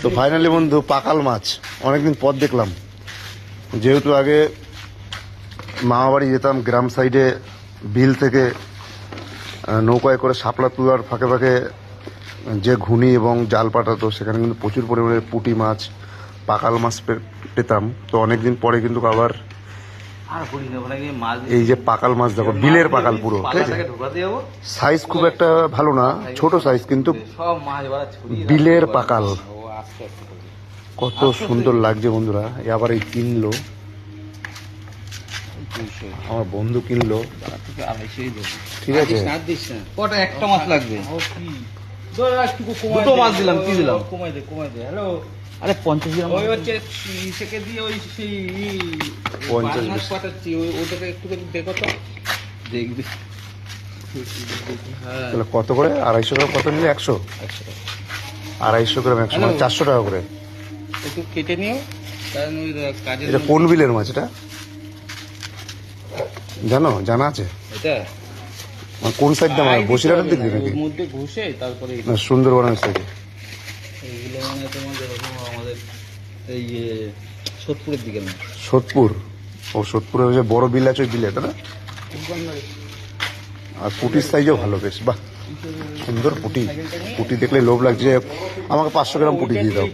তো ফাইনালি বন্ধু পাকাল মাছ অনেকদিন পর দেখলাম। যেহেতু আগে মামাবাড়ি যেতাম গ্রাম সাইডে, বিল থেকে নৌকায় করে শাপলা তোলার ফাঁকে ফাঁকে যে ঘুনি এবং জাল পাঠাতো, সেখানে কিন্তু প্রচুর পরিমাণে পুঁটি মাছ, পাকাল মাছ পেতাম। তো অনেকদিন পরে কিন্তু আবার এই যে পাকাল মাছ দেখো, বিলের পাকাল পুরো, ঠিক আছে? সাইজ খুব একটা ভালো না, ছোট সাইজ, কিন্তু বিলের পাকাল কত সুন্দর লাগছে বন্ধুরা। আবার এই কিনলো, আমার বন্ধু কিনলো, ঠিক আছে? কটা একটা মাছ লাগবে? দুটো মাছ দিলাম, কি দিলাম? কমাই দে। হ্যালো, আরে 50 গ্রাম ওই হচ্ছে থেকে দিয়ে ওই সেই 50 মাছ পাঠাচ্ছি, ওটাকে একটু দেখো তো, দেখবি। তাহলে কত করে? 250 গ্রাম কত নিলে? 100 250 গ্রাম 100 মানে 400 টাকা করে। একটু কেটে নিও, কারণ ওই কাজে। এটা কোন বিলের মাছ এটা জানা আছে? এটা কোন সাইড দাম? বসিরহাটের দিক দিয়ে নাকি? ওর মধ্যে ঘুষে তারপরে না, সুন্দরবনের সাইডে। এইগুলো মানে তোমার যেরকম আমাদের এই সোদপুরের দিকে না। সোদপুর? ও সোদপুরে যে বড় বিল আছে ওই বিলে, তাই না? আর পুটির সাইজও ভালো, বেশ বাহ, সুন্দর পুটি। পুটি দেখলে লোভ লাগছে। আমাকে 500 গ্রাম পুটি দিয়ে দাও।